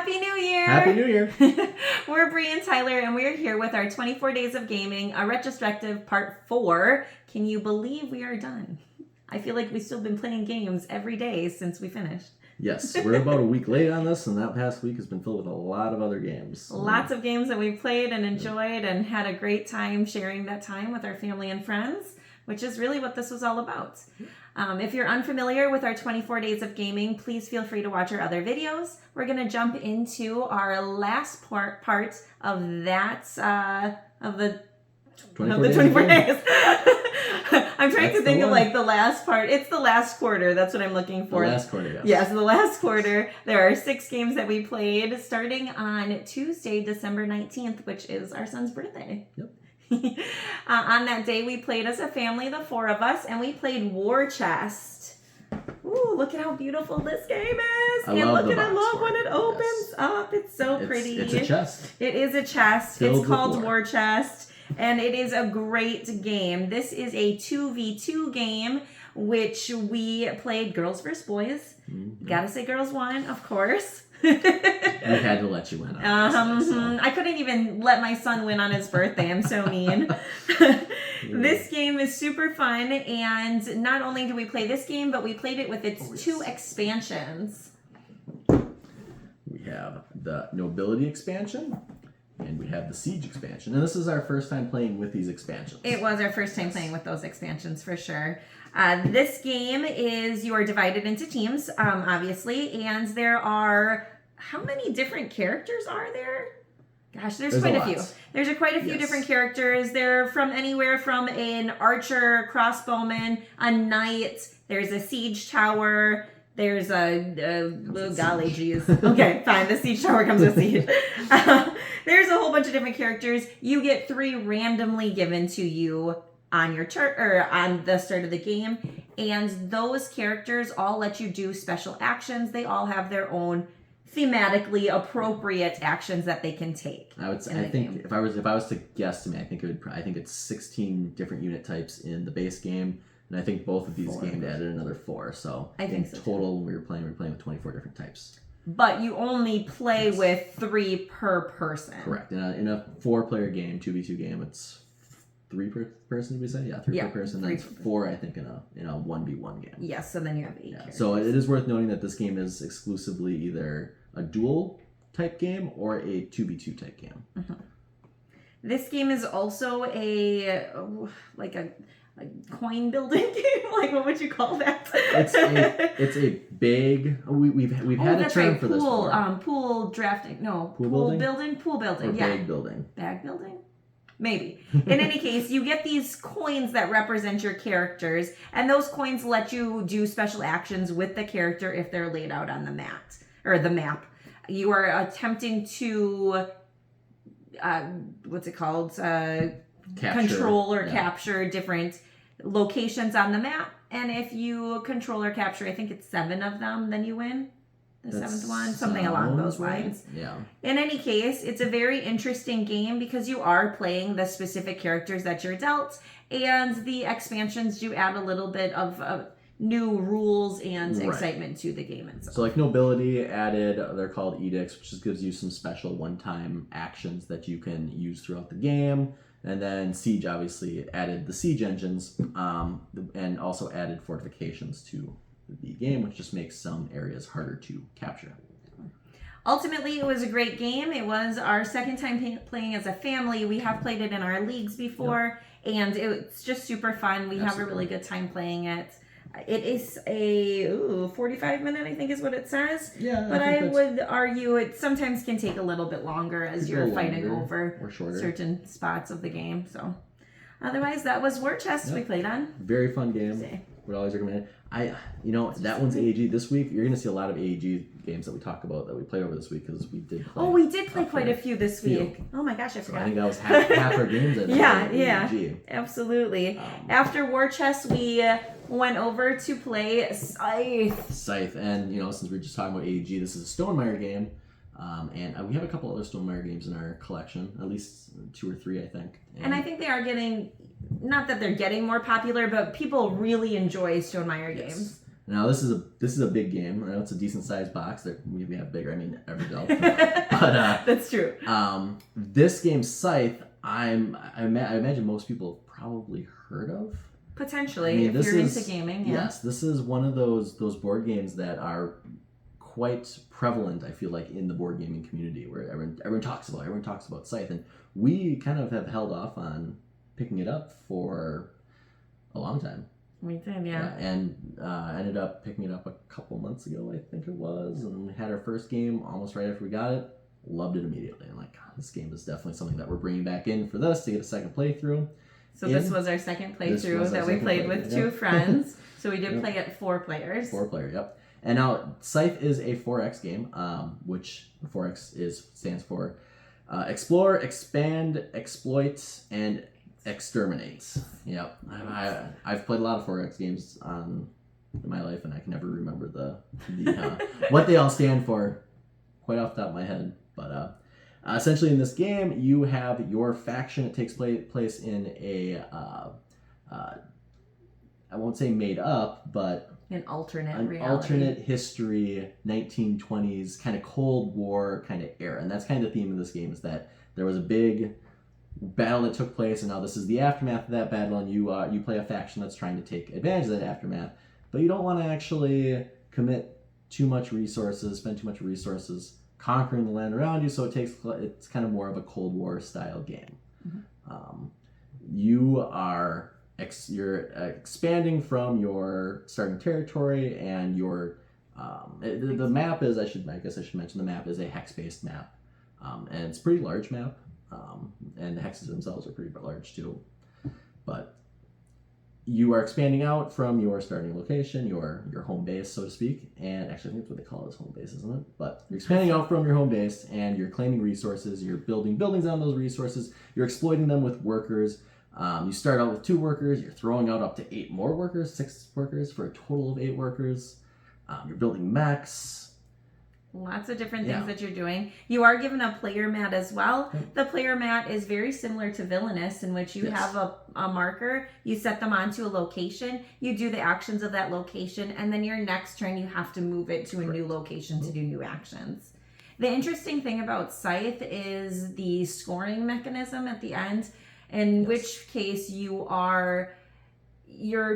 Happy New Year! Happy New Year! We're Bree and Tyler, and we're here with our 24 Days of Gaming, a retrospective part 4. Can you believe we are done? I feel like we've still been playing games every day since we finished. Yes, we're about a week late on this, and that past week has been filled with a lot of other games. Lots of games that we've played and enjoyed and had a great time sharing that time with our family and friends, which is really what this was all about. If you're unfamiliar with our 24 Days of Gaming, please feel free to watch our other videos. We're going to jump into our last part of that, of the 24 days. I'm trying to think of like the last part. It's the last quarter. That's what I'm looking for. The last quarter, yes. Yes, the last quarter. There are 6 games that we played starting on Tuesday, December 19th, which is our son's birthday. Yep. On that day, we played as a family, the 4 of us, and we played War Chest. Ooh, look at how beautiful this game is. I love when it opens up. It's so pretty. It's a chest. It is a chest. It's called War Chest. And it is a great game. This is a 2v2 game, which we played girls versus boys. Mm-hmm. Gotta say girls won, of course. We had to let you win. I couldn't even let my son win on his birthday. I'm so mean. This game is super fun. And not only do we play this game, but we played it with its 2 expansions. We have the Nobility expansion. And we have the Siege expansion. And this is our first time playing with these expansions. It was our first time playing with those expansions, for sure. This game is, you are divided into teams, obviously. And there are, how many different characters are there? Gosh, there's quite a few. There's quite a few different characters. They're from anywhere from an archer, crossbowman, a knight. There's a siege tower. There's golly geez. Okay, fine. The siege tower comes with siege. There's a whole bunch of different characters. You get 3 randomly given to you on your turn or on the start of the game, and those characters all let you do special actions. They all have their own thematically appropriate actions that they can take. I think if I was to guesstimate, I think it's 16 different unit types in the base game. And I think both of these games added another 4. So I think so total, when we were playing with 24 different types. But you only play with 3 per person. Correct. In a 4-player game, 2v2 game, it's 3 per person, we say? Yeah, 3 per person. That's 4, I think, in a 1v1 game. Yes, so then you have 8 characters. So it is worth noting that this game is exclusively either a duel type game or a 2v2 type game. Mm-hmm. This game is also a coin building game. Like, what would you call that? It's a big. We've had a term for this. Pool drafting. No, pool building. Or bag building. Bag building. Maybe. In any case, you get these coins that represent your characters, and those coins let you do special actions with the character if they're laid out on the mat or the map. You are attempting to what's it called? Control or capture different locations on the map, and if you control or capture, I think it's 7 of them, then you win. The 7th one, something along those lines. Yeah. In any case, it's a very interesting game because you are playing the specific characters that you're dealt, and the expansions do add a little bit of new rules and excitement to the game itself. So like Nobility added, they're called edicts, which just gives you some special one-time actions that you can use throughout the game. And then Siege obviously added the siege engines and also added fortifications to the game, which just makes some areas harder to capture. Ultimately, it was a great game. It was our second time playing as a family. We have played it in our leagues before, and it's just super fun. We have a really good time playing it. It is a 45-minute, I think is what it says. Yeah. But I would argue it sometimes can take a little bit longer as you're fighting over certain spots of the game. So otherwise, that was War Chest we played on. Very fun game. Would always recommend it. That one's AEG. This week, you're going to see a lot of AEG games that we talk about that we played over this week because we did play. We did play quite a few this week. Oh my gosh, I forgot. I think that was half our games. Yeah, absolutely. After War Chest, we went over to play Scythe. And since we're just talking about AEG, this is a Stonemaier game. And we have a couple other Stonemaier games in our collection, at least 2 or 3, I think. And I think they are getting, not that they're getting more popular, but people really enjoy Stonemaier games. Now this is a big game. I know it's a decent sized box. We have bigger. I mean, every delta. But that's true. This game, Scythe, I imagine most people have probably heard of. Potentially, I mean, if you're into gaming. Yeah. Yes, this is one of those board games that are quite prevalent. I feel like in the board gaming community, where everyone talks about Scythe, and we kind of have held off on picking it up for a long time. We did, yeah. And ended up picking it up a couple months ago, I think it was, and had our first game almost right after we got it. Loved it immediately. I'm like, God, this game is definitely something that we're bringing back in for this to get a second playthrough. So this was our second playthrough that we played with two friends. So we did play at 4 players. 4 player, yep. And now Scythe is a 4X game, which 4X stands for explore, expand, exploit, and exterminate. Yep. I've played a lot of 4X games in my life, and I can never remember the what they all stand for quite off the top of my head. But essentially, in this game, you have your faction. It takes place in a I won't say made up, but an alternate reality. Alternate history, 1920s kind of Cold War kind of era, and that's kind of the theme of this game. Is that there was a big battle that took place, and now this is the aftermath of that battle, and you play a faction that's trying to take advantage of that aftermath, but you don't want to actually commit too much resources, spend too much resources conquering the land around you, so it's kind of more of a Cold War style game. Mm-hmm. You're expanding from your starting territory, and your the map is I guess I should mention the map is a hex based map, and it's a pretty large map. And the hexes themselves are pretty large too. But you are expanding out from your starting location, your home base, so to speak. And actually, I think that's what they call it, is home base, isn't it? But you're expanding out from your home base, and you're claiming resources. You're building buildings on those resources. You're exploiting them with workers. You start out with 2 workers. You're throwing out up to 8 more workers, 6 workers, for a total of 8 workers. You're building mechs. Lots of different things that you're doing. You are given a player mat as well. The player mat is very similar to Villainous, in which you have a marker. You set them onto a location. You do the actions of that location, and then your next turn you have to move it to a new location to do new actions. The interesting thing about Scythe is the scoring mechanism at the end, in which case you're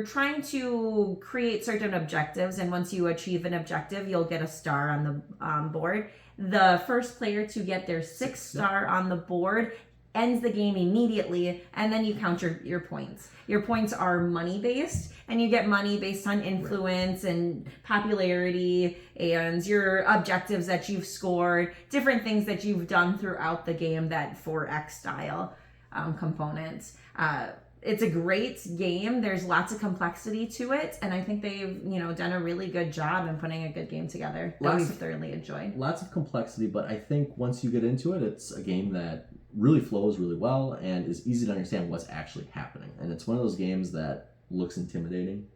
trying to create certain objectives, and once you achieve an objective, you'll get a star on the board. The first player to get their 6th star on the board ends the game immediately, and then you count your points. Your points are money based, and you get money based on influence and popularity and your objectives that you've scored, different things that you've done throughout the game, that 4X style component. It's a great game. There's lots of complexity to it, and I think they've done a really good job in putting a good game together that we've thoroughly enjoyed. Lots of complexity, but I think once you get into it, it's a game that really flows really well and is easy to understand what's actually happening. And it's one of those games that looks intimidating,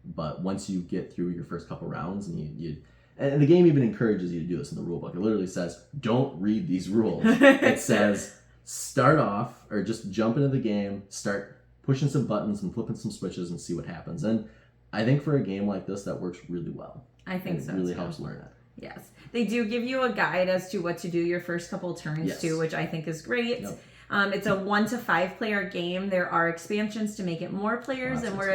but once you get through your first couple rounds, and the game even encourages you to do this in the rule book. It literally says, don't read these rules. It says, start off, or just jump into the game, start pushing some buttons and flipping some switches and see what happens. And I think for a game like this, that works really well. I think so. It really helps learn it. Yes. They do give you a guide as to what to do your first couple turns too, which I think is great. Yep. It's a 1 to 5 player game. There are expansions to make it more players, and we're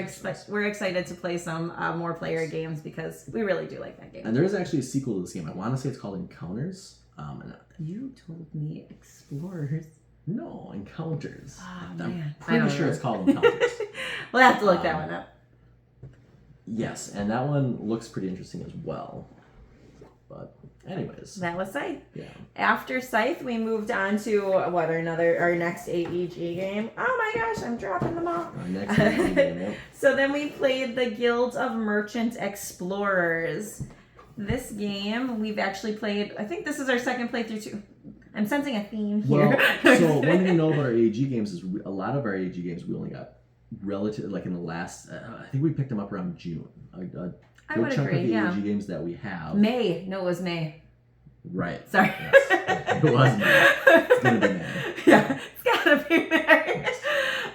excited to play some more player games because we really do like that game. And there is actually a sequel to this game. I want to say it's called Encounters. You told me Explorers. No, Encounters. Oh, I'm pretty sure it's called Encounters. We'll have to look that one up. Yes, and that one looks pretty interesting as well. But anyways. That was Scythe. Yeah. After Scythe, we moved on to our next AEG game. Oh my gosh, I'm dropping them all. Our next AEG game, yep. So then we played the Guild of Merchant Explorers. This game, we've actually played, I think this is our second playthrough too. I'm sensing a theme here. Well, so one thing to know about our AEG games is a lot of our AEG games we only got relative, like in the last, I think we picked them up around June. A good chunk of the AEG games that we have. May. No, it was May. Right. Sorry. Yes. It was May. It's going to be May. Yeah, it's got to be May.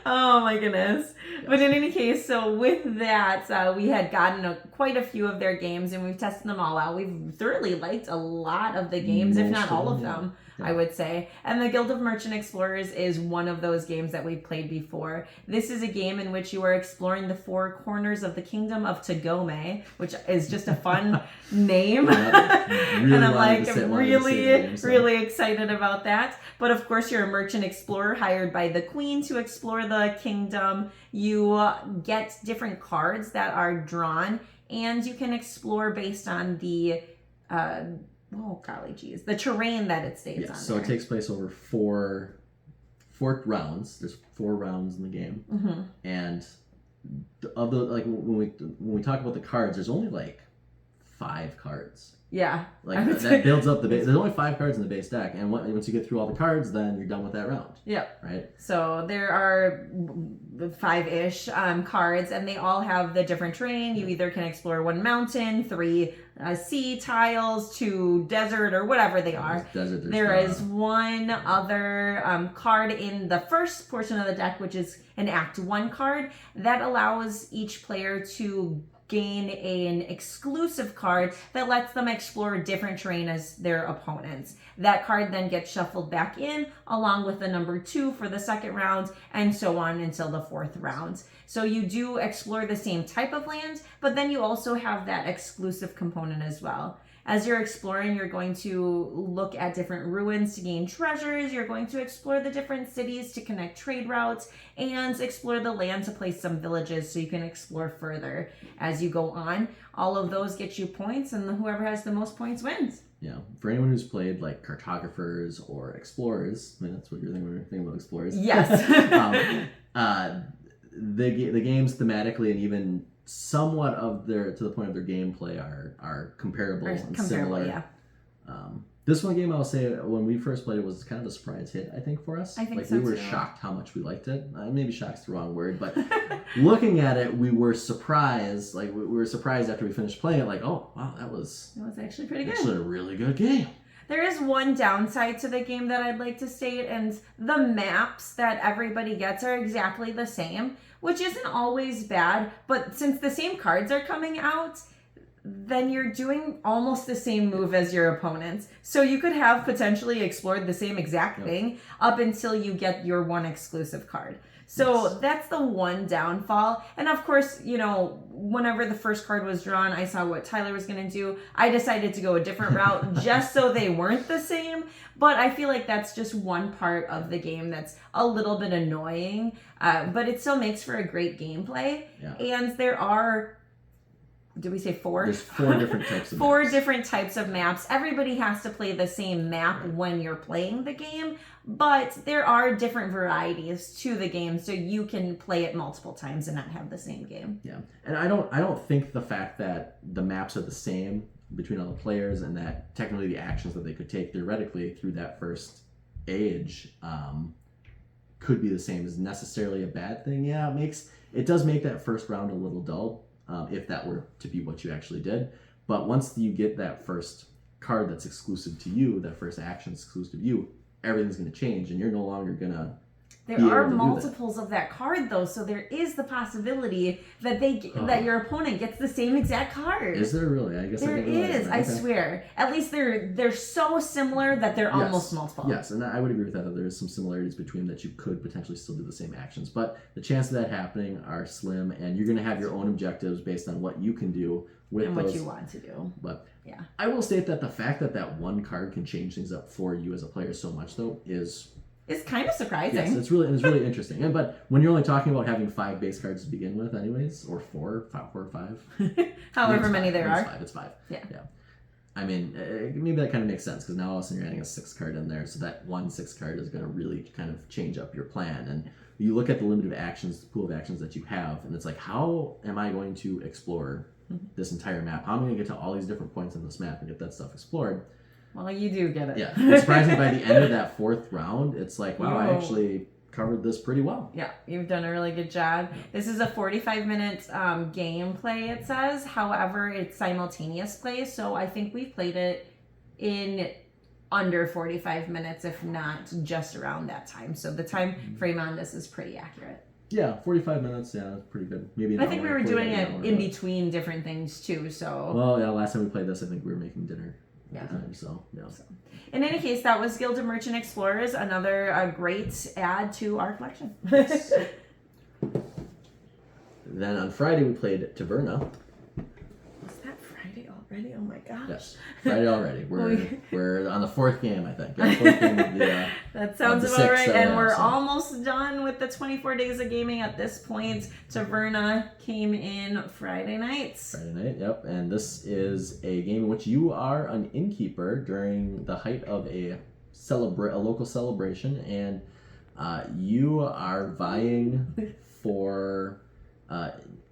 Oh my goodness. Yes. But in any case, so with that, we had gotten quite a few of their games, and we've tested them all out. We've thoroughly liked a lot of the games, if not all of them, I would say. And the Guild of Merchant Explorers is one of those games that we've played before. This is a game in which you are exploring the four corners of the kingdom of Tagome, which is just a fun name. Really and I'm like really excited about that. But of course, you're a merchant explorer hired by the queen to explore the kingdom. You get different cards that are drawn, and you can explore based on the the terrain that it stays on. So it takes place over four rounds. There's 4 rounds in the game, and of the when we talk about the cards, there's only like 5 cards. Yeah, like that builds up the base. There's only 5 cards in the base deck, and once you get through all the cards, then you're done with that round. Yep. Right. So there are 5-ish cards, and they all have the different terrain. You either can explore 1 mountain, 3 sea tiles, 2 desert, or whatever they are. There is 1 other card in the first portion of the deck, which is an Act 1 card that allows each player to gain an exclusive card that lets them explore different terrain as their opponents. That card then gets shuffled back in along with the number 2 for the second round, and so on until the 4th round. So you do explore the same type of land, but then you also have that exclusive component as well. As you're exploring, you're going to look at different ruins to gain treasures. You're going to explore the different cities to connect trade routes, and explore the land to place some villages so you can explore further as you go on. All of those get you points, and whoever has the most points wins. Yeah. For anyone who's played like cartographers or explorers, I mean, that's what you're thinking when you're thinking about explorers. Yes. The games thematically and even somewhat of to the point of their gameplay are comparable and similar. Yeah. This one game, I'll say, when we first played it, was kind of a surprise hit, I think, for us. I think we were shocked how much we liked it. Maybe shocked's the wrong word, but looking at it, we were surprised. Like, we were surprised after we finished playing it, like, oh, wow, that was actually pretty good. Actually a really good game. There is one downside to the game that I'd like to state, and the maps that everybody gets are exactly the same, which isn't always bad, but since the same cards are coming out, then you're doing almost the same move as your opponents. So you could have potentially explored the same exact thing up until you get your one exclusive card. So that's the one downfall. And of course, whenever the first card was drawn, I saw what Tyler was going to do. I decided to go a different route just so they weren't the same. But I feel like that's just one part of the game that's a little bit annoying. But it still makes for a great gameplay. Yeah. And there are... Did we say 4? There's 4 different types of 4 different types of maps. Everybody has to play the same map when you're playing the game, but there are different varieties to the game, so you can play it multiple times and not have the same game. Yeah, and I don't think the fact that the maps are the same between all the players and that technically the actions that they could take theoretically through that first age could be the same is necessarily a bad thing. Yeah, it does make that first round a little dull. If that were to be what you actually did. But once you get that first card that's exclusive to you, that first action exclusive to you, everything's going to change and you're no longer going to... There are multiples of that card, though, so there is the possibility that that your opponent gets the same exact card. Is there really? I guess there is. I swear. At least they're so similar that they're almost multiple. Yes, and I would agree with that there's some similarities between that you could potentially still do the same actions, but the chances of that happening are slim, and you're going to have your own objectives based on what you can do with and those. What you want to do. But yeah, I will state that the fact that one card can change things up for you as a player so much, though, is... It's kind of surprising. Yes, it's really interesting. But when you're only talking about having 5 base cards to begin with, anyways, or 4 or 5, however many there are. It's 5. Yeah. I mean, maybe that kind of makes sense because now all of a sudden you're adding a 6 card in there, so that 1 6 card is going to really kind of change up your plan. And you look at the limited actions, the pool of actions that you have, and it's like, how am I going to explore this entire map? How am I going to get to all these different points on this map and get that stuff explored? Well, you do get it. Yeah. It's surprising by the end of that 4th round, it's like, wow, I actually covered this pretty well. Yeah, you've done a really good job. This is a 45-minute gameplay, it says. However, it's simultaneous play, so I think we've played it in under 45 minutes, if not just around that time. So the time frame on this is pretty accurate. Yeah, 45 minutes. Yeah, that's pretty good. Maybe an I think hour, we were doing 45 it an hour, in but- between different things too. So Well, yeah. Last time we played this, I think we were making dinner at Yeah. the time. So yeah. in any case, that was Guild of Merchant Explorers, another great add to our collection. Then on Friday we played Taverna. Was that Friday already? Oh my gosh. Yes, Friday already. We're on the fourth game, I think. Yeah, the fourth game of the, that sounds the about six right. that we And have, we're so. almost done with the 24 days of gaming at this point. Taverna came in Friday nights. Friday night, yep. And this is a game in which you are an innkeeper during the height of a local celebration, and you are vying for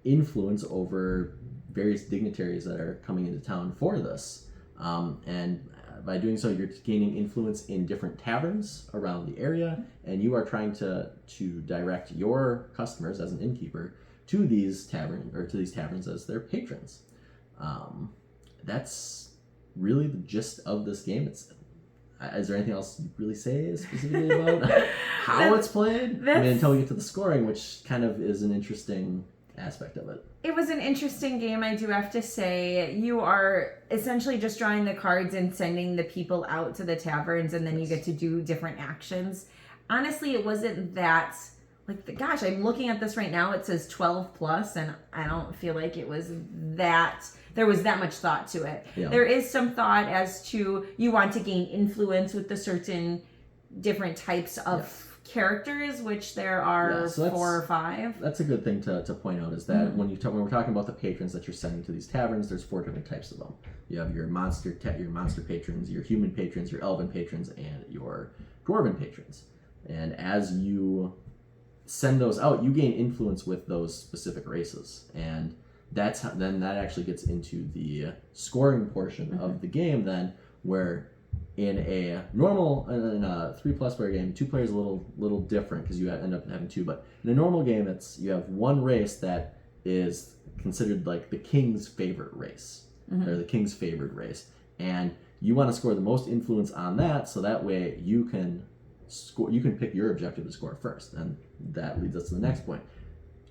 influence over various dignitaries that are coming into town for this. And by doing so, you're gaining influence in different taverns around the area, and you are trying to direct your customers as an innkeeper to these taverns as their patrons. That's really the gist of this game. Is there anything else you really say specifically about how it's played? I mean, until we get to the scoring, which kind of is an interesting aspect of it. It was an interesting game, I do have to say. You are essentially just drawing the cards and sending the people out to the taverns, and then you get to do different actions. Honestly, it wasn't that... gosh, I'm looking at this right now. It says 12 plus, and I don't feel like it was that... There was that much thought to it. Yeah. There is some thought as to you want to gain influence with the certain different types of characters, which there are 4 or 5. That's a good thing to point out, is that when we're talking about the patrons that you're sending to these taverns, there's 4 different types of them. You have your monster patrons, your human patrons, your elven patrons, and your dwarven patrons. And as you send those out, you gain influence with those specific races, and then that actually gets into the scoring portion of the game. Then, where in a 3+ player game, 2 players a little different because you end up having 2. But in a normal game, you have one race that is considered like the king's favorite race, or the king's favored race, and you want to score the most influence on that, so that way you can score. You can pick your objective to score first, and that leads us to the next point.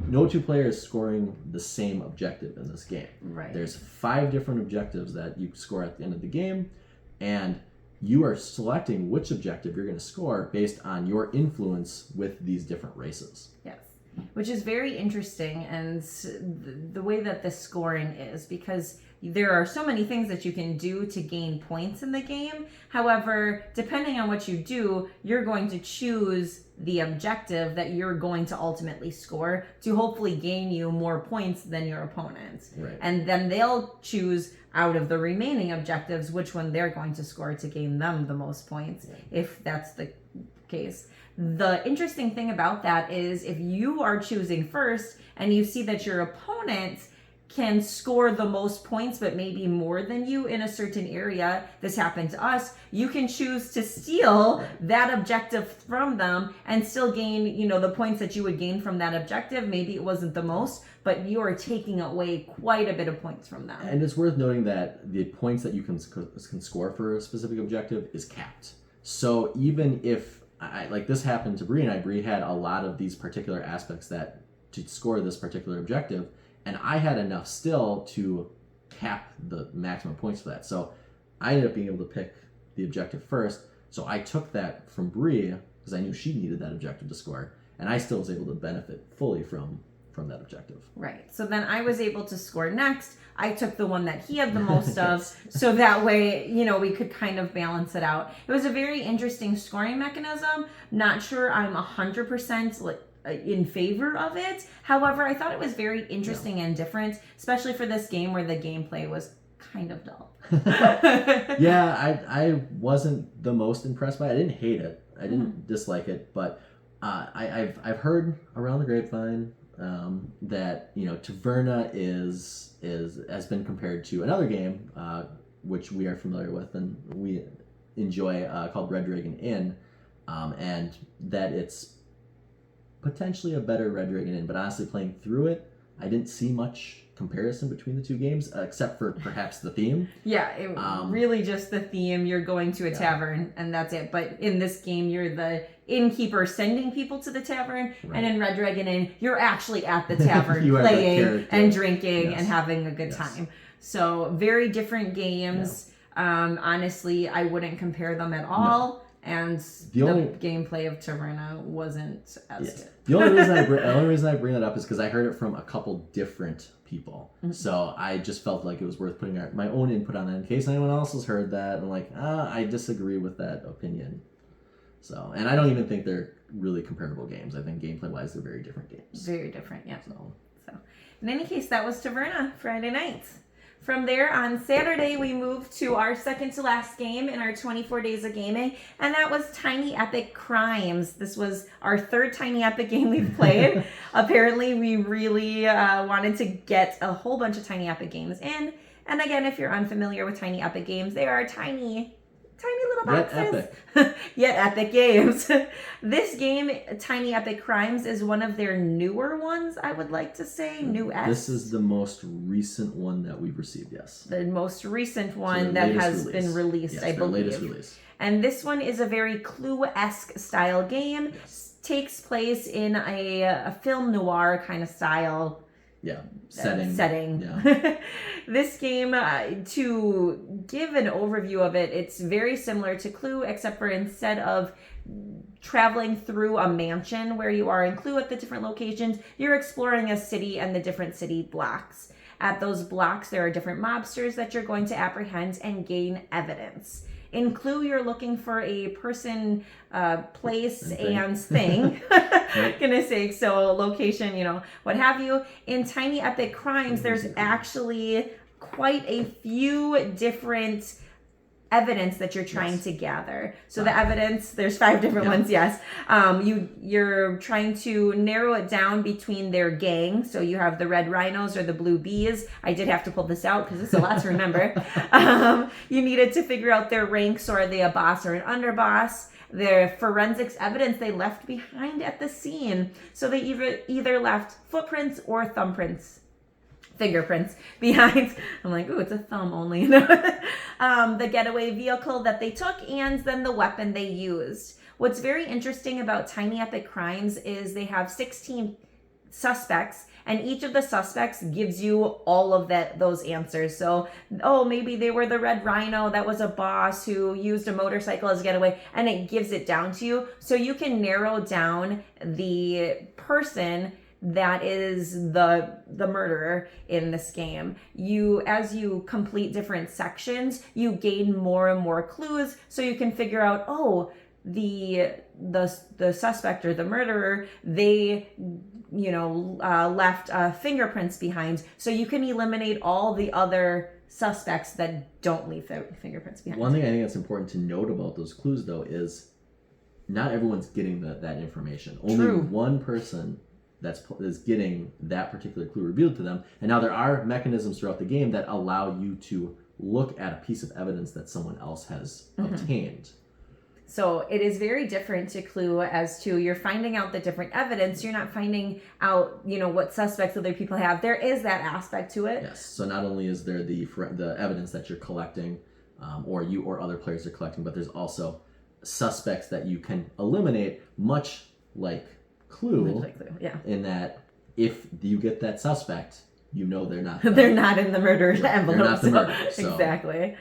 No 2 players scoring the same objective in this game. Right. There's 5 different objectives that you score at the end of the game, and you are selecting which objective you're going to score based on your influence with these different races. Yes. Which is very interesting, and the way that the scoring is, because there are so many things that you can do to gain points in the game. However, depending on what you do, you're going to choose the objective that you're going to ultimately score to hopefully gain you more points than your opponents. Right. And then they'll choose out of the remaining objectives which one they're going to score to gain them the most points, if that's the case. The interesting thing about that is if you are choosing first and you see that your opponent can score the most points but maybe more than you in a certain area, this happened to us, you can choose to steal that objective from them and still gain, the points that you would gain from that objective. Maybe it wasn't the most, but you are taking away quite a bit of points from them. And it's worth noting that the points that you can score for a specific objective is capped. So even if, like this happened to Bree and I, Bree had a lot of these particular aspects that to score this particular objective, and I had enough still to cap the maximum points for that. So I ended up being able to pick the objective first. So I took that from Bree because I knew she needed that objective to score, and I still was able to benefit fully from that objective. Right. So then I was able to score next. I took the one that he had the most of, so that way, we could kind of balance it out. It was a very interesting scoring mechanism. Not sure I'm 100% in favor of it. However, I thought it was very interesting and different, especially for this game where the gameplay was kind of dull. Yeah, I wasn't the most impressed by it. I didn't hate it. I didn't dislike it, but I've heard around the grapevine that Taverna has been compared to another game which we are familiar with and we enjoy called Red Dragon Inn, and that it's potentially a better Red Dragon Inn, but honestly playing through it, I didn't see much comparison between the two games, except for perhaps the theme. Yeah, really just the theme. You're going to a tavern, and that's it. But in this game, you're the innkeeper sending people to the tavern, and in Red Dragon Inn, you're actually at the tavern playing and drinking and having a good time. So very different games. Honestly, I wouldn't compare them at all. No. And the gameplay of Taverna wasn't as good. The only reason I bring that up is because I heard it from a couple different people. Mm-hmm. So I just felt like it was worth putting my own input on it in case anyone else has heard that. And like, I disagree with that opinion. So, and I don't even think they're really comparable games. I think gameplay-wise, they're very different games. Very different, yeah. So in any case, that was Taverna Friday night. From there, on Saturday, we moved to our second to last game in our 24 days of gaming, and that was Tiny Epic Crimes. This was our third Tiny Epic game we've played. Apparently, we really wanted to get a whole bunch of Tiny Epic games in. And again, if you're unfamiliar with Tiny Epic games, they are tiny little boxes. Yet epic games. This game, Tiny Epic Crimes, is one of their newer ones, I would like to say. This is the most recent one that we've received, yes. The most recent one that has been released, I believe. Latest release. And this one is a very Clue-esque style game. Yes. Takes place in a film noir kind of style setting. Yeah. This game, to give an overview of it, it's very similar to Clue, except for instead of traveling through a mansion where you are in Clue at the different locations, you're exploring a city and the different city blocks. At those blocks, there are different mobsters that you're going to apprehend and gain evidence. In Clue, you're looking for a person, place, and thing. Gonna say, so location, what have you. In Tiny Epic Crimes, there's actually quite a few different evidence that you're trying to gather. So the evidence, there's 5 different ones, yes. You're trying to narrow it down between their gang. So you have the Red Rhinos or the Blue Bees. I did have to pull this out because it's a lot to remember. You needed to figure out their ranks. So are they a boss or an underboss? Their forensics evidence they left behind at the scene. So they either left footprints or fingerprints behind. I'm like, ooh, it's a thumb only. The getaway vehicle that they took, and then the weapon they used. What's very interesting about Tiny Epic Crimes is they have 16 suspects, and each of the suspects gives you all of those answers. So, maybe they were the Red Rhino that was a boss who used a motorcycle as a getaway, and it gives it down to you. So you can narrow down the person that is the murderer in this game. As you complete different sections, you gain more and more clues, so you can figure out, the suspect or the murderer, they left fingerprints behind, so you can eliminate all the other suspects that don't leave their fingerprints behind. One thing I think that's important to note about those clues, though, is not everyone's getting that information. Only one person is getting that particular clue revealed to them. And now there are mechanisms throughout the game that allow you to look at a piece of evidence that someone else has obtained. So it is very different to Clue as to you're finding out the different evidence. You're not finding out, what suspects other people have. There is that aspect to it. Yes. So not only is there the evidence that you're collecting, or you or other players are collecting, but there's also suspects that you can eliminate, much like Clue, in that if you get that suspect, they're not they're not in the murder envelope. They're not the murderer. So. Exactly.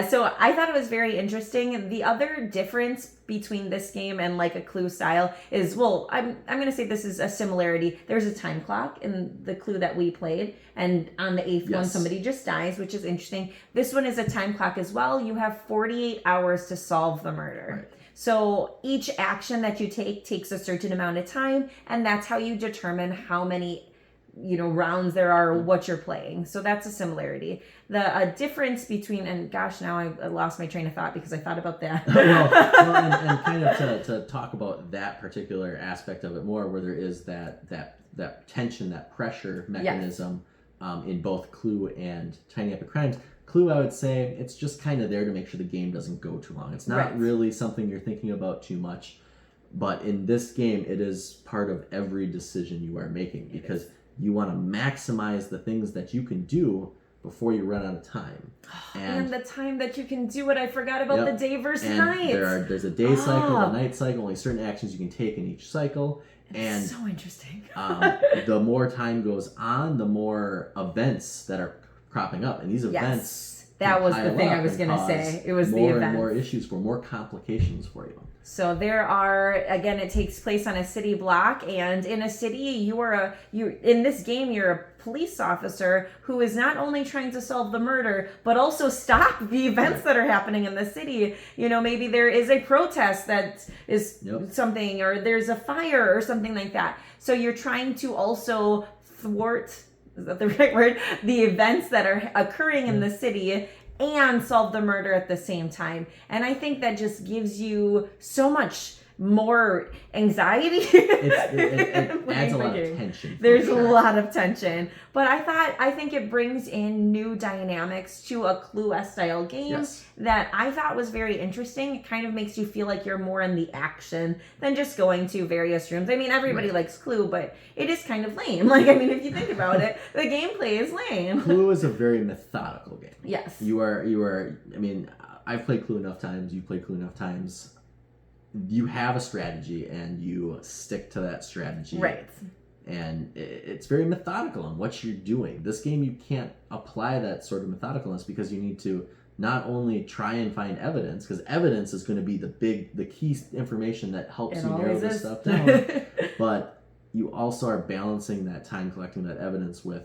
So I thought it was very interesting. The other difference between this game and like a Clue style is, I'm going to say this is a similarity. There's a time clock in the Clue that we played, and on the 8th one, somebody just dies, which is interesting. This one is a time clock as well. You have 48 hours to solve the murder. Right. So each action that you take takes a certain amount of time, and that's how you determine how many rounds there are, what you're playing. So that's a similarity. The difference between, and gosh, now I lost my train of thought because I thought about that. and kind of to talk about that particular aspect of it more, where there is that tension, that pressure mechanism in both Clue and Tiny Epic Crimes. Clue, I would say, it's just kind of there to make sure the game doesn't go too long. It's not really something you're thinking about too much. But in this game, it is part of every decision you are making, because you want to maximize the things that you can do before you run out of time. And the time that you can do it, I forgot about the day versus night. There's a day cycle, a night cycle, only certain actions you can take in each cycle. And so interesting. The more time goes on, the more events that are cropping up. And these events, that was the thing I was going to say. It was the events. More and more issues for more complications for you. So there are, again, it takes place on a city block, and in a city, in this game, you're a police officer who is not only trying to solve the murder, but also stop the events that are happening in the city. You know, maybe there is a protest that is something, or there's a fire or something like that. So you're trying to also thwart, is that the right word? The events that are occurring in the city and solve the murder at the same time. And I think that just gives you so much more anxiety. It adds a lot of tension. There's a lot of tension. But I think it brings in new dynamics to a Clue-esque style game that I thought was very interesting. It kind of makes you feel like you're more in the action than just going to various rooms. I mean, everybody likes Clue, but it is kind of lame. Like, I mean, if you think about it, the gameplay is lame. Clue is a very methodical game. Yes. You are, I mean, I've played Clue enough times, you've played Clue enough times. You have a strategy and you stick to that strategy. Right. And it's very methodical on what you're doing. This game, you can't apply that sort of methodicalness because you need to not only try and find evidence, because evidence is going to be the key information that helps you narrow this stuff down, but you also are balancing that time collecting that evidence with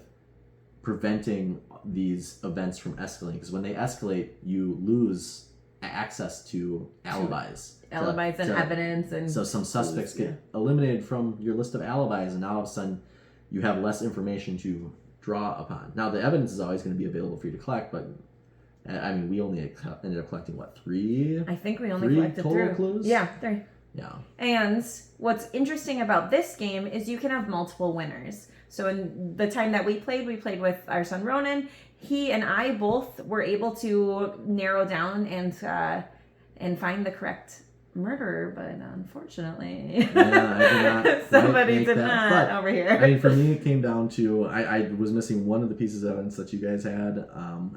preventing these events from escalating. Because when they escalate, you lose access to alibis. And evidence. And so some suspects get eliminated from your list of alibis, and now all of a sudden you have less information to draw upon. Now, the evidence is always going to be available for you to collect, but I mean, we only ended up collecting, what, 3? I think we only collected total clues? Yeah, 3. Yeah. And what's interesting about this game is you can have multiple winners. So in the time that we played with our son Ronan. He and I both were able to narrow down and find the correct murderer, but unfortunately, I did not. Somebody did not but, over here. I mean, for me, it came down to I was missing one of the pieces of evidence that you guys had,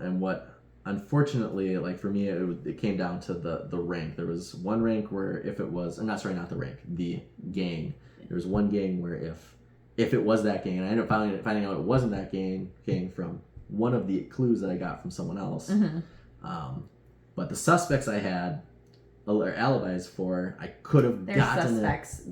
and what unfortunately, like for me, it came down to the rank. There was one rank where if it was, not the rank, the gang. There was one gang where if it was that gang, and I ended up finding out it wasn't that gang from one of the clues that I got from someone else. Mm-hmm. But the suspects I had, or alibis for, I could have gotten suspects.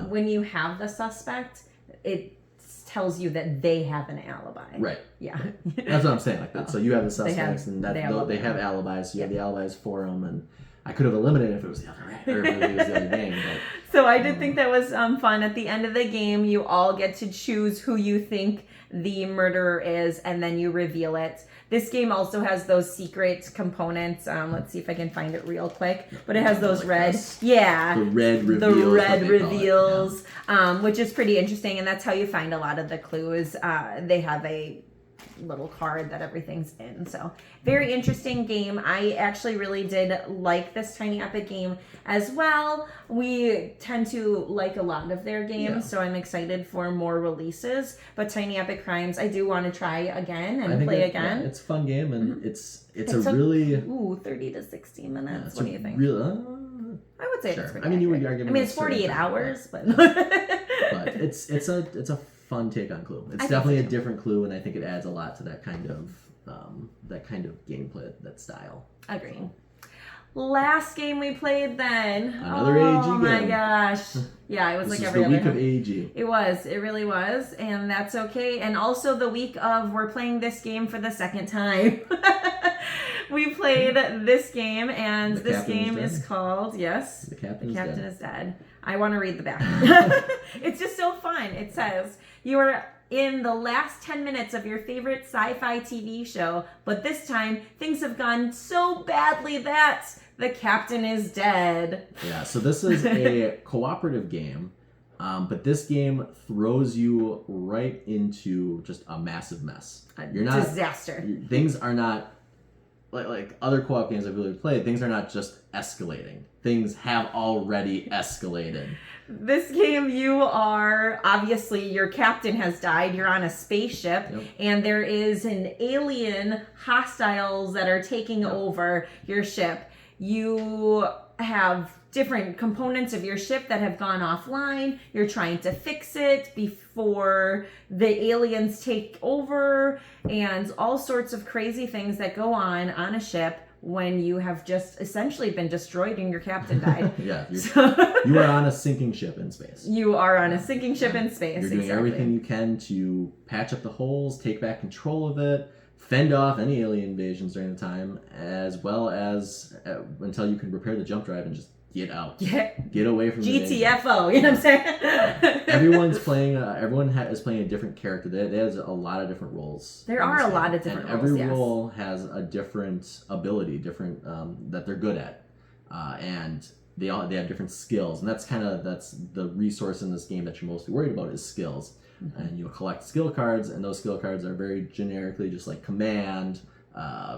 When you have the suspect, it tells you that they have an alibi. Right. Yeah. That's what I'm saying. Like that. So you have the suspects, and they have alibis. So you have the alibis for them, and I could have eliminated if it was the other or if it was the other game. But, so I did think that was fun. At the end of the game, you all get to choose who you think the murderer is, and then you reveal it. This game also has those secret components. Let's see if I can find it real quick. But it has those like red, this. yeah, the red reveals, the red reveals, which is pretty interesting, and that's how you find a lot of the clues. They have a little card that everything's in. So very interesting game. I actually really did like this Tiny Epic game as well. We tend to like a lot of their games, so I'm excited for more releases. But Tiny Epic Crimes, I do want to try again and play again. Yeah, it's a fun game, and it's a really 30 to 60 minutes. Yeah, what do you think? I would say it's pretty. I mean, you were arguing. I mean, it's 48 hours, but but it's a fun take on Clue. It's definitely a different Clue, and I think it adds a lot to that kind of gameplay, that style. Agreed. Last game we played then. Another AG game. Oh my gosh. Yeah, it was like every other. This is the week of AG. It was. It really was. And that's okay. And also the week of we're playing this game for the second time. We played this game, and this game is called, The Captain is Dead. I want to read the back. It's just so fun. It says, you are in the last 10 minutes of your favorite sci-fi TV show, but this time things have gone so badly that the captain is dead. Yeah, so this is a cooperative game, but this game throws you right into just a massive mess. Disaster. Things are not like other co-op games I've really played, things are not just escalating. Things have already escalated. This game, you are, obviously, your captain has died. You're on a spaceship, and there is an alien hostiles that are taking over your ship. You have different components of your ship that have gone offline. You're trying to fix it before the aliens take over, and all sorts of crazy things that go on a ship when you have just essentially been destroyed and your captain died. You are on a sinking ship in space. You are on a sinking ship in space. You're doing everything you can to patch up the holes, take back control of it, fend off any alien invasions during the time, as well as until you can repair the jump drive and just get out. Get away from the GTFO, you know what I'm saying? Everyone's playing, is playing a different character. There's a lot of different roles. There are a lot of different roles, every role has a different ability, that they're good at. And they have different skills. And that's the resource in this game that you're mostly worried about is skills. Mm-hmm. And you'll collect skill cards, and those skill cards are very generically just like command,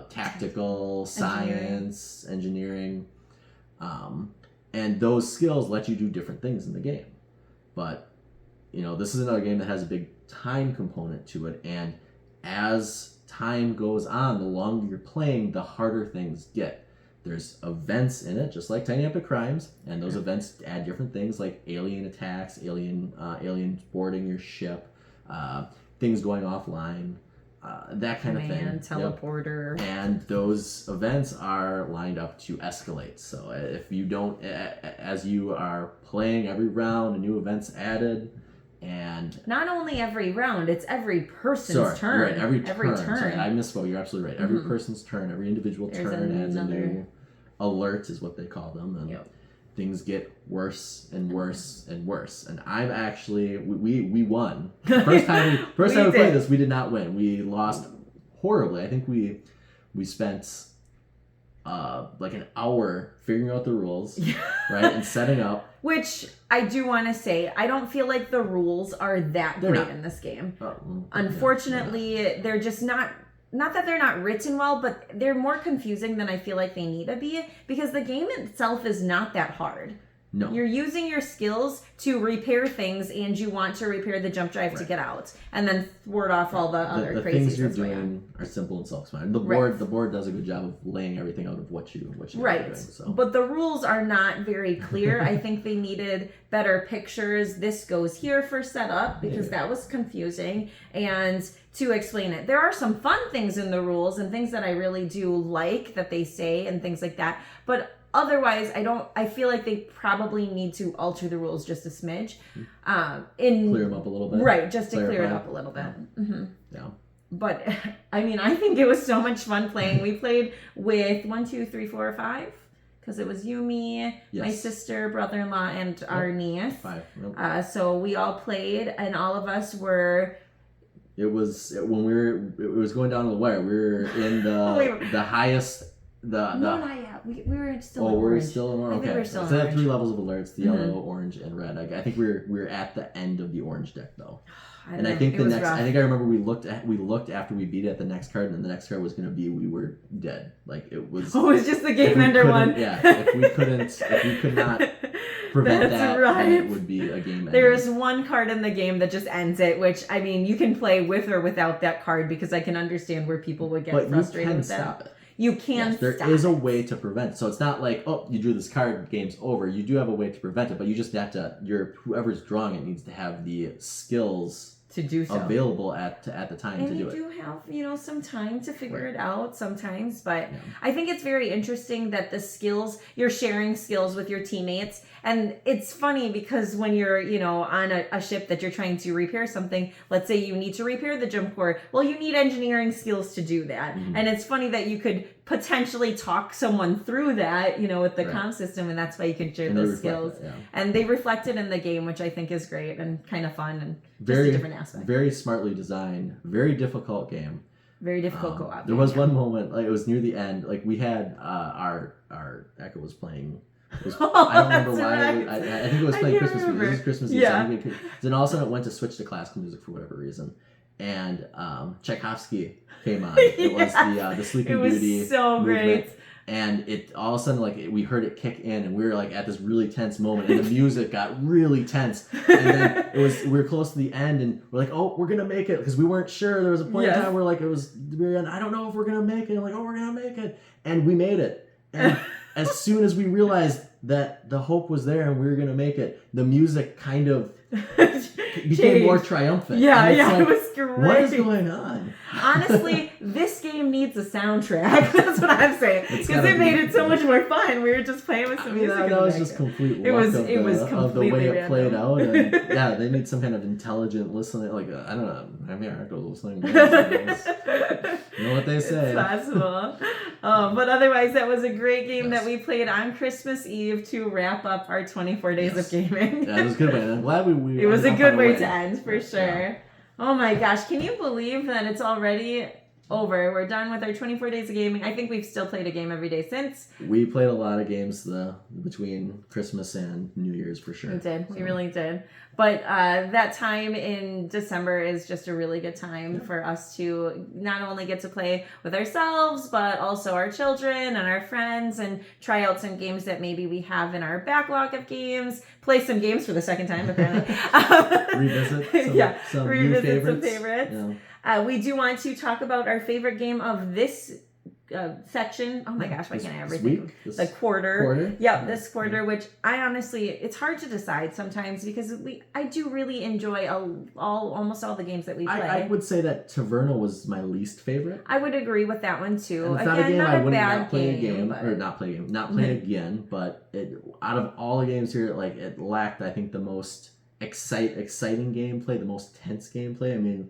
tactical, science, engineering. And those skills let you do different things in the game. But, this is another game that has a big time component to it. And as time goes on, the longer you're playing, the harder things get. There's events in it, just like Tiny Epic Crimes. And those events add different things like alien attacks, aliens boarding your ship, things going offline. That kind of thing. Teleporter. And those events are lined up to escalate. So if you don't, as you are playing every round, a new event's added, and not only every round, it's every person's turn. Right, every turn. Sorry, I misspoke. You're absolutely right. Every person's turn, every individual turn adds a new alert, is what they call them, and things get worse and worse and worse. And I'm actually, we won. First time we played this, we did not win. We lost horribly. I think we spent like an hour figuring out the rules, right, and setting up. Which I do want to say, I don't feel like the rules are that great in this game. Unfortunately, they're just not that they're not written well, but they're more confusing than I feel like they need to be, because the game itself is not that hard. No. You're using your skills to repair things, and you want to repair the jump drive to get out, and then thwart off all the other crazies. The things you're doing are simple and self-explanatory. The board does a good job of laying everything out of what you are doing. So. But the rules are not very clear. I think they needed better pictures. This goes here for setup, because that was confusing, and to explain it. There are some fun things in the rules and things that I really do like that they say and things like that, but otherwise, I feel like they probably need to alter the rules just a smidge. Clear them up a little bit. Right, just to clear it up a little bit. Mm-hmm. Yeah. But, I mean, I think it was so much fun playing. We played with 1, 2, 3, 4, 5. Because it was you, me, my sister, brother-in-law, and our niece. 5. So we all played, and all of us were... It was going down to the wire. We were in the highest... No, not yet. We were still in orange. We're still in orange? I think okay. we're still in so they orange. have 3 levels of alerts, the yellow, orange, and red. I think we're at the end of the orange deck, though. I think I remember we looked after we beat it at the next card, and the next card was going to be we were dead. Like it was. Oh, it was just the game ender one. Yeah, if we could not prevent that, then it would be a game ender. There's one card in the game that just ends it, which I mean you can play with or without that card, because I can understand where people would get frustrated with that. Stop it. You can stop it. There is a way to prevent it. So it's not like, oh, you drew this card, game's over. You do have a way to prevent it, but you just have to. Whoever's drawing it needs to have the skills to do so available at the time to do it. And you do have, some time to figure it out sometimes, but I think it's very interesting that the skills, you're sharing skills with your teammates. And it's funny because when you're, on a ship that you're trying to repair something, let's say you need to repair the jump core. Well, you need engineering skills to do that. Mm-hmm. And it's funny that you could potentially talk someone through that, with the comm system, and that's why you can share those skills. And they reflect it in the game, which I think is great and kind of fun and just a different aspect. Very smartly designed, very difficult game. Very difficult co-op. There was one moment, like it was near the end, like we had our Echo was playing. I don't remember why. Right. I think it was playing Christmas music. It was Christmas Eve. Yeah. Then all of a sudden it went to switch to classical music for whatever reason. and Tchaikovsky came on. It was the Sleeping Beauty. It was so movement. great. And it all of a sudden, like, we heard it kick in, and we were like at this really tense moment, and the music got really tense. And then we were close to the end, and we're like, oh, we're gonna make it, because we weren't sure. There was a point in time where like I don't know if we're gonna make it. And like, oh, we're gonna make it, and we made it. And as soon as we realized that the hope was there and we were gonna make it, the music kind of became more triumphant. Yeah, like, it was great. What is going on? Honestly, this game needs a soundtrack. That's what I'm saying. Because it made it so much more fun. We were just playing with some music. That was just complete luck of the way it played out. And yeah, they need some kind of intelligent listening. Like, I don't know. I mean, I go listening. You know what they say. It's possible. But otherwise, that was a great game that we played on Christmas Eve to wrap up our 24 days of gaming. Yeah, it was a good way. I'm glad we it was a good way to end, for sure. Yeah. Oh my gosh, can you believe that it's already over? We're done with our 24 days of gaming. I think we've still played a game every day since. We played a lot of games between Christmas and New Year's, for sure. We did. We really did. But that time in December is just a really good time for us to not only get to play with ourselves, but also our children and our friends, and try out some games that maybe we have in our backlog of games. Play some games for the second time, apparently. Revisit some new favorites. Yeah. We do want to talk about our favorite game of this section. Oh my gosh, why can't I ever think of the quarter? Yep, this quarter, which I honestly, it's hard to decide sometimes, because I do really enjoy almost all the games that we play. I would say that Taverna was my least favorite. I would agree with that one too. And it's not a game I would not play again, but out of all the games here, like, it lacked, I think, the most exciting gameplay, the most tense gameplay. I mean,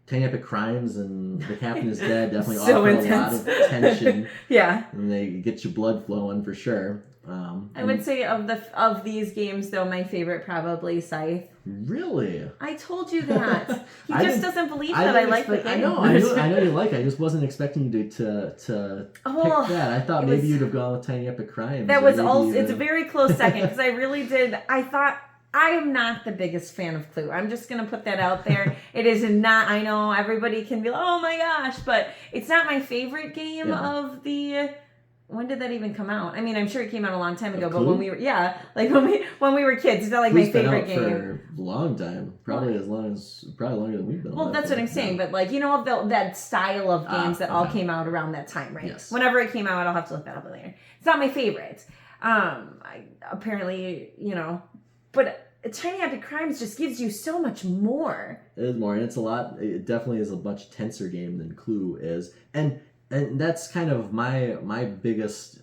Tiny Epic Crimes and The Captain is Dead definitely offer a lot of tension. Yeah. And they get your blood flowing, for sure. I would say of these games, though, my favorite probably Scythe. Really? I told you that. He just doesn't believe that I like the game. I know you like it. I just wasn't expecting you to pick that. I thought maybe you'd have gone with Tiny Epic Crimes. That was also, it's a very close second, because I really did. I thought, I am not the biggest fan of Clue. I'm just going to put that out there. It is not, I know everybody can be like, oh my gosh, but it's not my favorite game of the, when did that even come out? I mean, I'm sure it came out a long time ago, but when we were, when we were kids, it's not like my favorite game. For a long time. Probably longer than we've been. Well, that's what I'm saying, but like, that style of games that all came out around that time, right? Yes. Whenever it came out, I'll have to look that up later. It's not my favorite. But Tiny Epic Crimes just gives you so much more. It is more, and it definitely is a much tenser game than Clue is. And that's kind of my biggest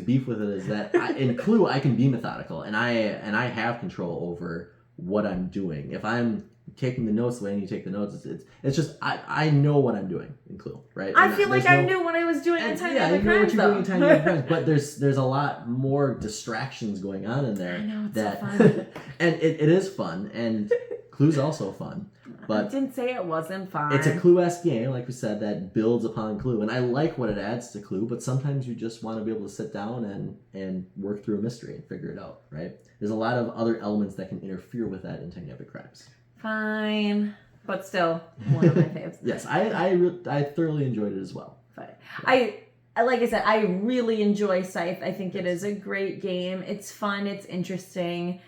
beef with it, is that in Clue I can be methodical, and I have control over what I'm doing. If I'm taking the notes the way I need to take the notes, it's just I know what I'm doing in Clue, right? I feel like I knew what I was doing in Tiny Epic Crimes. Yeah, you know what you're doing in Tiny Epic Crimes, but there's a lot more distractions going on in there. I know, it's so fun. And it is fun, and Clue's also fun. But I didn't say it wasn't fun. It's a Clue-esque game, like we said, that builds upon Clue, and I like what it adds to Clue. But sometimes you just want to be able to sit down and work through a mystery and figure it out, right? There's a lot of other elements that can interfere with that in Tiny Epic Crimes. Fine, but still one of my faves. Yes, I thoroughly enjoyed it as well. But like I said, I really enjoy Scythe. I think it is a great game. It's fun. It's interesting.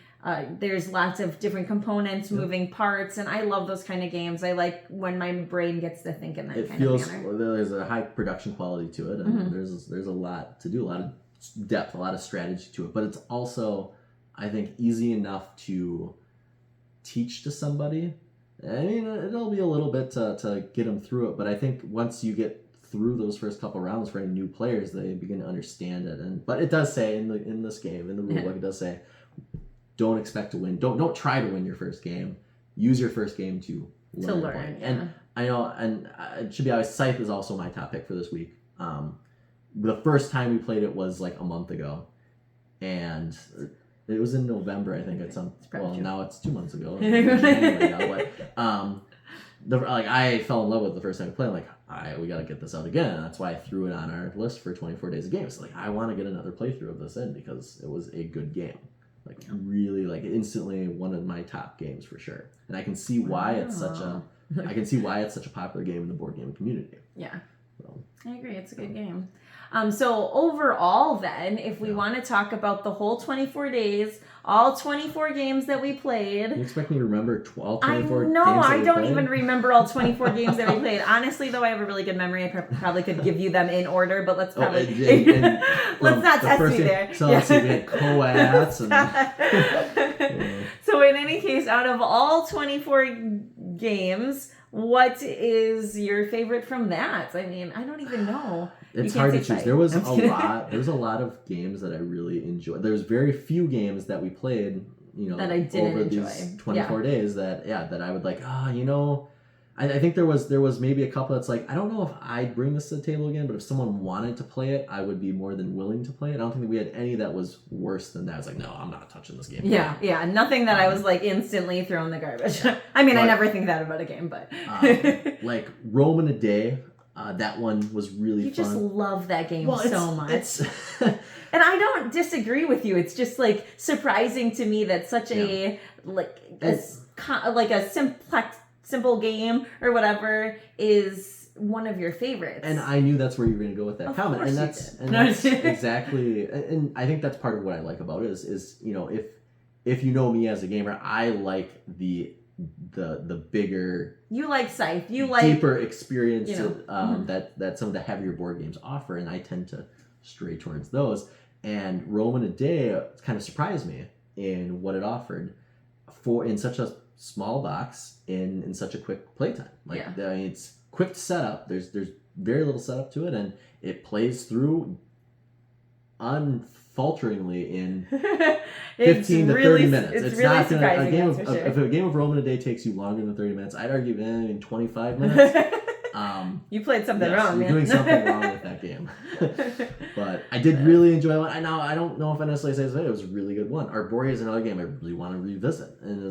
There's lots of different components, moving parts, and I love those kind of games. I like when my brain gets to think in that kind of manner. There's a high production quality to it, and there's a lot to do, a lot of depth, a lot of strategy to it. But it's also, I think, easy enough to teach to somebody. I mean, it'll be a little bit to get them through it, but I think once you get through those first couple rounds for any new players, they begin to understand it. But it does say in this game, in the rulebook, it does say, don't expect to win. Don't try to win your first game. Use your first game to learn. Yeah. And I know, and it should be obvious, Scythe is also my top pick for this week. The first time we played it was like a month ago, and it was in November, I think. Now it's 2 months ago. I fell in love with it the first time we played. I'm like, we got to get this out again. And that's why I threw it on our list for 24 days of games. Like, I want to get another playthrough of this in, because it was a good game. Like, really, like, instantly one of my top games for sure. And I can see why it's such a I can see why it's such a popular game in the board game community. Yeah. So, I agree. It's a good game. So overall then, if we want to talk about the whole 24 days, all 24 games that we played. You expect me to remember 24 games that we No, I don't played? even remember all 24 games that we played. Honestly, though, I have a really good memory. I probably could give you them in order, but let's probably... let's not test me there. So let's see, we had Coats and... So in any case, out of all 24 games... What is your favorite from that? I mean, I don't even know. It's hard to choose. There was a lot of games that I really enjoyed. There's very few games that we played, that I didn't over enjoy. These 24 days that I would like, I think there was maybe a couple that's like, I don't know if I'd bring this to the table again, but if someone wanted to play it, I would be more than willing to play it. I don't think that we had any that was worse than that. I was like, no, I'm not touching this game. Yeah, nothing that I was like instantly throwing the garbage. I mean, I never think that about a game, but... like Rome in a Day, that one was really fun. You just love that game so much. And I don't disagree with you. It's just like surprising to me that such a simple game or whatever is one of your favorites. And I knew that's where you were going to go with that comment. And that's exactly, and I think that's part of what I like about it is if you know me as a gamer, I like the bigger, you like Scythe, you like deeper experience that some of the heavier board games offer, and I tend to stray towards those. And Rome in a Day kind of surprised me in what it offered in such a small box in such a quick playtime. It's quick to set up. There's very little setup to it, and it plays through unfalteringly in 15 to 30 minutes. It's really not surprising. If a game of Rome in a Day takes you longer than 30 minutes, I'd argue in 25 minutes. You played something wrong, man. You're doing something wrong with that game. But I did really enjoy it. I don't know if I necessarily say it was a really good one. Arborea is another game I really want to revisit. And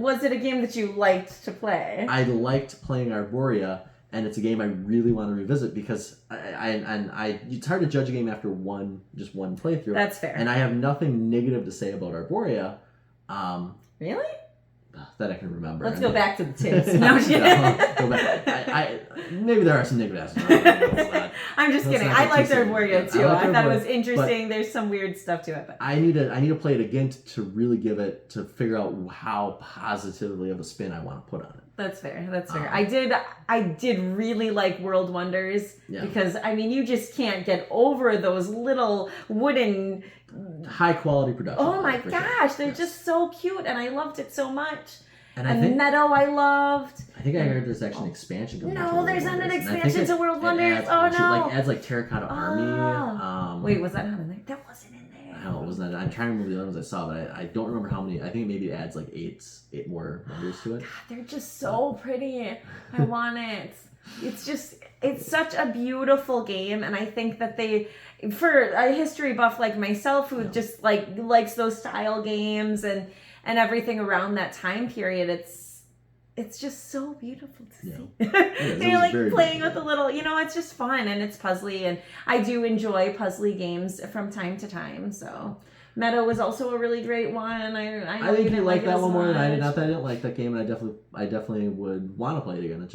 was it a game that you liked to play? I liked playing Arborea, and it's a game I really want to revisit because it's hard to judge a game after one playthrough. That's fair. And I have nothing negative to say about Arborea. Really? That I can remember. Let's go back to the tips. No, go back. Maybe there are some negative aspects. I'm just kidding. I liked Arborea too. I thought it was interesting. There's some weird stuff to it, but I need to play it again to really to figure out how positively of a spin I want to put on it. That's fair. I did really like World Wonders because you just can't get over those little wooden high quality production. Oh my gosh, they're just so cute, and I loved it so much. And Meadow I loved. I think I heard there's actually an expansion coming. No, there's not an expansion to World Wonders. Adds Terracotta Army. Wait, was that not in there? That wasn't in there. No, it wasn't. I'm trying to remember the other ones I saw, but I don't remember how many. I think maybe it adds eight more wonders to it. God, they're just so pretty. I want it. It's such a beautiful game, and I think that for a history buff like myself who just likes those style games and everything around that time period, it's just so beautiful to see. You're playing with a little, it's just fun and it's puzzly, and I do enjoy puzzly games from time to time. So Meadow was also a really great one. I think you like that one more than I did. Not that I didn't like that game, and I definitely would want to play it again.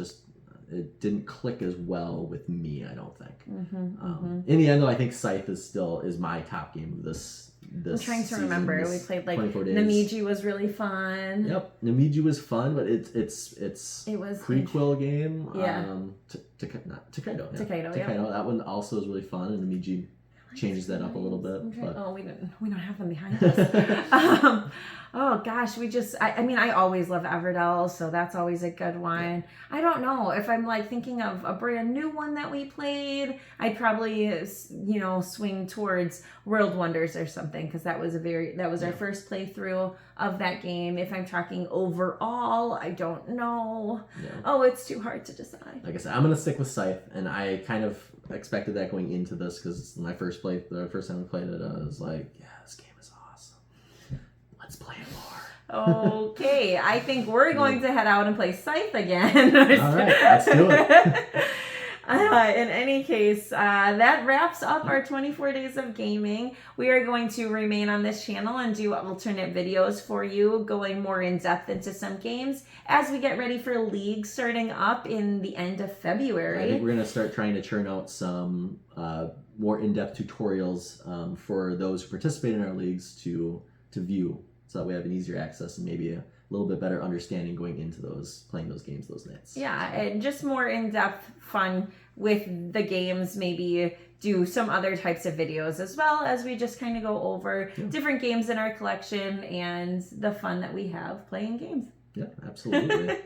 It didn't click as well with me, I don't think. In the end, though, I think Scythe is my top game of this. I'm trying to remember. We played Namiji was really fun. Yep, Namiji was fun, but it was prequel game. Yeah. Takedo. Takedo. That one also is really fun, and Namiji changes that up a little bit. But... we don't have them behind us. Oh gosh, I always love Everdell, so that's always a good one. Yeah. I don't know if I'm thinking of a brand new one that we played, I'd probably swing towards World Wonders or something, because that was our first playthrough of that game. If I'm talking overall, I don't know. Yeah. Oh, it's too hard to decide. Like I said, I'm gonna stick with Scythe, and I kind of expected that going into this because the first time we played it, I was like, yeah, this game is awesome. Let's play it more. Okay, I think we're going to head out and play Scythe again. All right, let's do it. In any case, that wraps up our 24 days of gaming. We are going to remain on this channel and do alternate videos for you, going more in depth into some games as we get ready for League starting up in the end of February. I think we're going to start trying to churn out some more in-depth tutorials for those who participate in our leagues to view, so that we have an easier access and maybe a little bit better understanding going into playing those games those nights. Yeah, and just more in-depth fun with the games, maybe do some other types of videos as well, as we just kind of go over different games in our collection and the fun that we have playing games. Yeah, absolutely.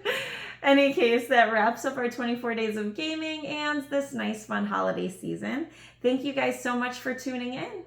Any case, that wraps up our 24 days of gaming and this nice fun holiday season. Thank you guys so much for tuning in.